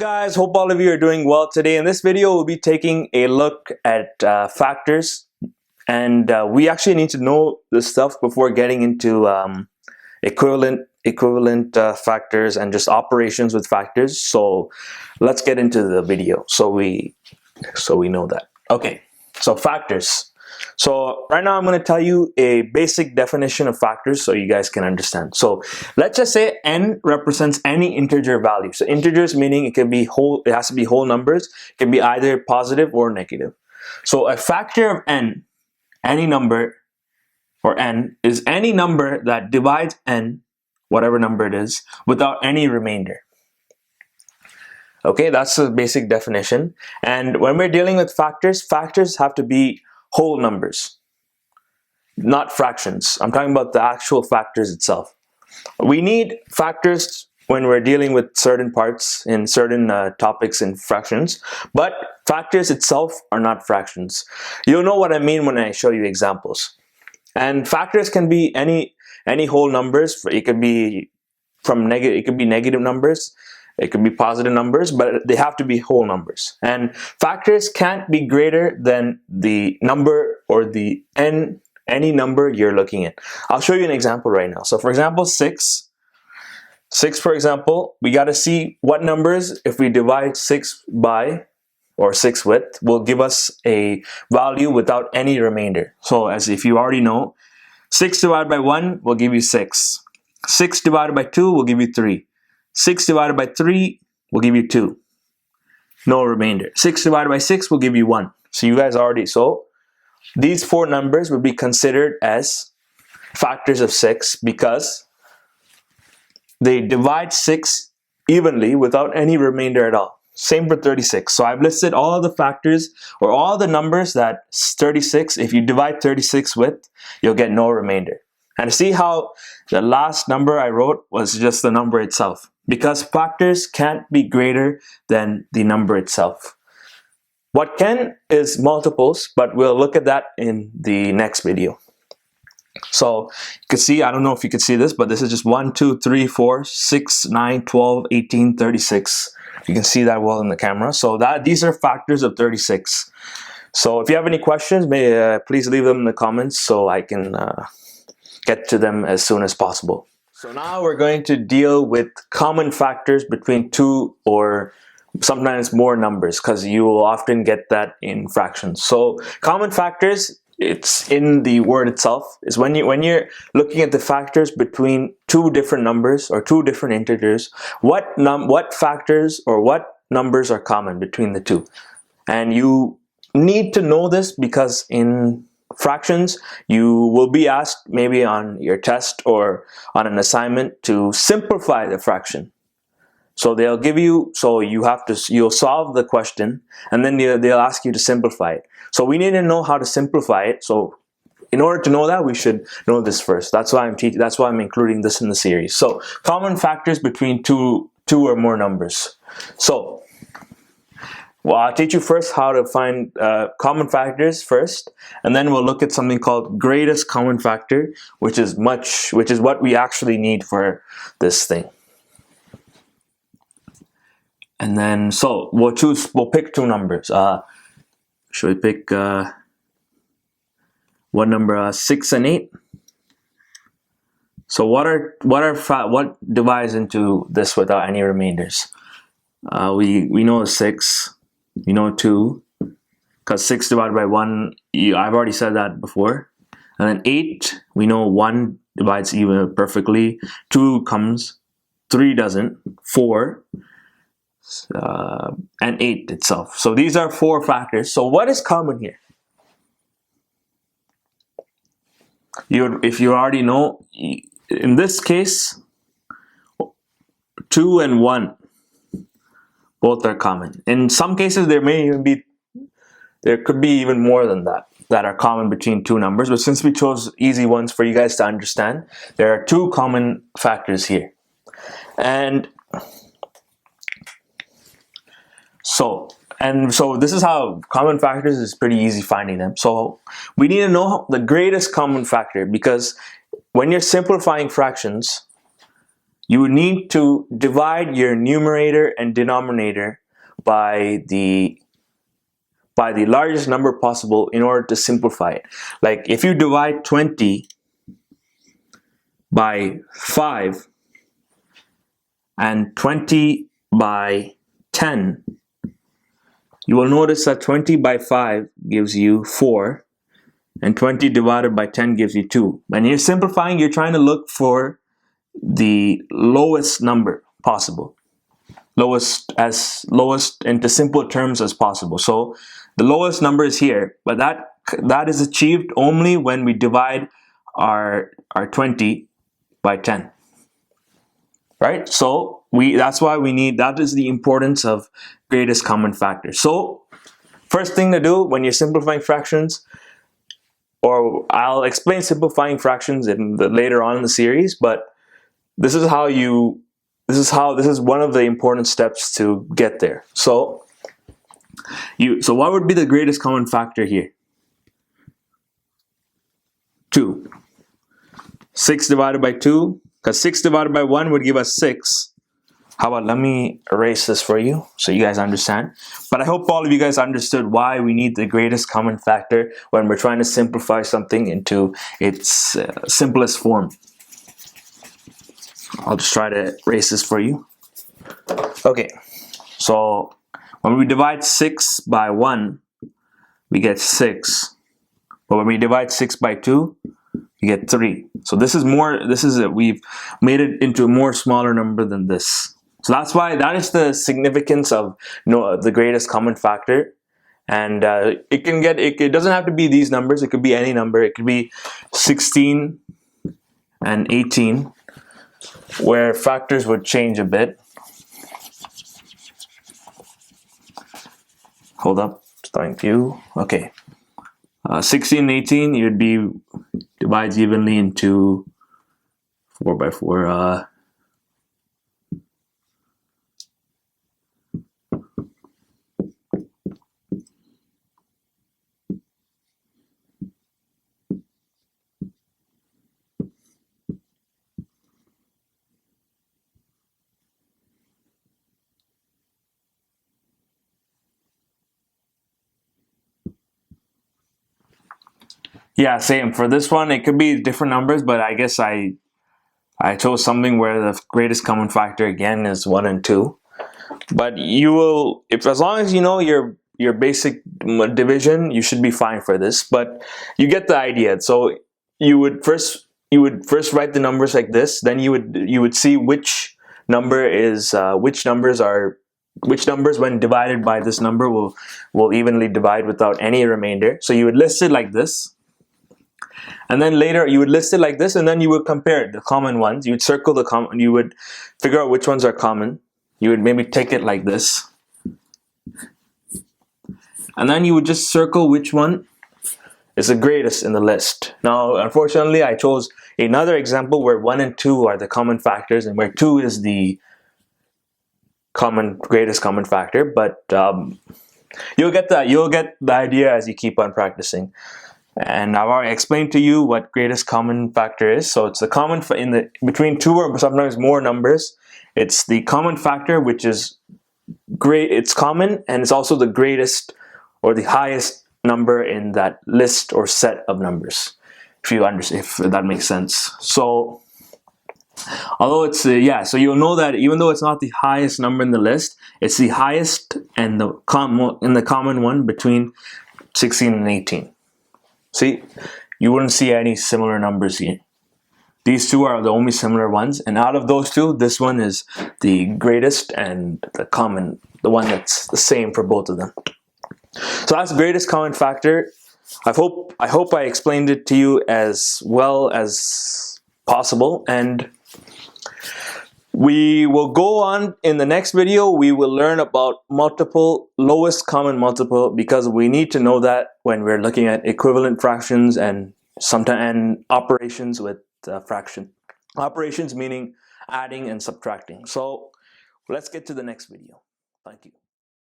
Guys, hope all of you are doing well today. In this video we'll be taking a look at factors, and we actually need to know this stuff before getting into equivalent factors and just operations with factors. So let's get into the video so we know that. Okay, so factors. So right now I'm going to tell you a basic definition of factors so you guys can understand. So let's just say n represents any integer value. So integers meaning it can be whole, it has to be whole numbers. It can be either positive or negative. So a factor of n, any number, or n, is any number that divides n, whatever number it is, without any remainder. Okay, that's the basic definition. And when we're dealing with factors, factors have to be whole numbers, not fractions. I'm talking about the actual factors itself. We need factors when we're dealing with certain parts in certain topics in fractions, but factors itself are not fractions. You'll know what I mean when I show you examples. And factors can be any whole numbers. It could be negative numbers. It could be positive numbers, but they have to be whole numbers. And factors can't be greater than the number or the any number you're looking at. I'll show you an example right now. So for example, 6, for example, we got to see what numbers, if we divide 6 by or 6 with, will give us a value without any remainder. So as if you already know, 6 divided by 1 will give you 6. 6 divided by 2 will give you 3. 6 divided by 3 will give you 2. No remainder. 6 divided by 6 will give you 1. So you guys already, so these 4 numbers would be considered as factors of 6 because they divide 6 evenly without any remainder at all. Same for 36. So I've listed all of the factors or all the numbers that 36, if you divide 36 with, you'll get no remainder. And see how the last number I wrote was just the number itself, because factors can't be greater than the number itself. What can is multiples, but we'll look at that in the next video. So you can see, I don't know if you can see this, but this is just 1, 2, 3, 4, 6, 9, 12, 18, 36. You can see that well in the camera. So these are factors of 36. So if you have any questions, please leave them in the comments so I can get to them as soon as possible. So now we're going to deal with common factors between 2 or sometimes more numbers, because you will often get that in fractions. So common factors, it's in the word itself, is when you're looking at the factors between 2 different numbers or 2 different integers, what factors or what numbers are common between the 2. And you need to know this because in fractions you will be asked maybe on your test or on an assignment to simplify the fraction. So they'll give you, so you'll solve the question and then they'll ask you to simplify it. So we need to know how to simplify it. So in order to know that, we should know this first. That's why I'm including this in the series. So common factors between two or more numbers. So well, I'll teach you first how to find common factors first, and then we'll look at something called greatest common factor, which is what we actually need for this thing. And then, so we'll pick 2 numbers. Should we pick what number? 6 and 8. So what divides into this without any remainders? We know 6. We know 2, because 6 divided by 1, I've already said that before. And then 8, we know 1 divides even perfectly, 2 comes, 3 doesn't, 4, and 8 itself. So these are 4 factors. So what is common here? If you already know, in this case, 2 and 1. Both are common. In some cases, there could be even more than that are common between 2 numbers. But since we chose easy ones for you guys to understand, there are 2 common factors here. And so this is how common factors is pretty easy finding them. So we need to know the greatest common factor, because when you're simplifying fractions, you would need to divide your numerator and denominator by the largest number possible in order to simplify it. Like if you divide 20 by 5 and 20 by 10, you will notice that 20 by 5 gives you 4 and 20 divided by 10 gives you 2. When you're simplifying, you're trying to look for the lowest number possible, lowest into simple terms as possible. So the lowest number is here, but that is achieved only when we divide our 20 by 10, right? So that's why we need, that is the importance of greatest common factor. So first thing to do when you're simplifying fractions, or I'll explain simplifying fractions later on in the series, but this is one of the important steps to get there. So what would be the greatest common factor here? 2. 6 divided by 2, because 6 divided by 1 would give us 6. How about, let me erase this for you so you guys understand. But I hope all of you guys understood why we need the greatest common factor when we're trying to simplify something into its simplest form. I'll just try to erase this for you. Okay, so when we divide 6 by 1, we get 6. But when we divide 6 by 2, you get 3. So we've made it into a more smaller number than this. So that is the significance of the greatest common factor. And it doesn't have to be these numbers, it could be any number. It could be 16 and 18, where factors would change a bit. Hold up, starting view. Okay. 16 and 18, you'd be divides evenly into 4 by 4. Yeah, same. For this one, it could be different numbers, but I guess I chose something where the greatest common factor again is 1 and 2. But you will, as long as you know your basic division, you should be fine for this. But you get the idea. So you would first write the numbers like this. Then you would see which numbers when divided by this number will evenly divide without any remainder. So you would list it like this. And then later you would list it like this, and then you would compare the common ones. You would circle the common, you would figure out which ones are common. You would maybe take it like this. And then you would just circle which one is the greatest in the list. Now, unfortunately, I chose another example where 1 and 2 are the common factors and where 2 is the greatest common factor. But you'll get the idea as you keep on practicing. And I've already explained to you what greatest common factor is. So it's the common between 2 or sometimes more numbers. It's the common factor which is great. It's common, and it's also the greatest or the highest number in that list or set of numbers. If you understand, if that makes sense. So although it's so you'll know that even though it's not the highest number in the list, it's the highest and the common one between 16 and 18. See, you wouldn't see any similar numbers here. These two are the only similar ones, and out of those two, this one is the greatest and the one that's the same for both of them. So that's the greatest common factor. I hope I explained it to you as well as possible, and we will go on in the next video. We will learn about lowest common multiple, because we need to know that when we're looking at equivalent fractions and operations with operations meaning adding and subtracting. So let's get to the next video. Thank you.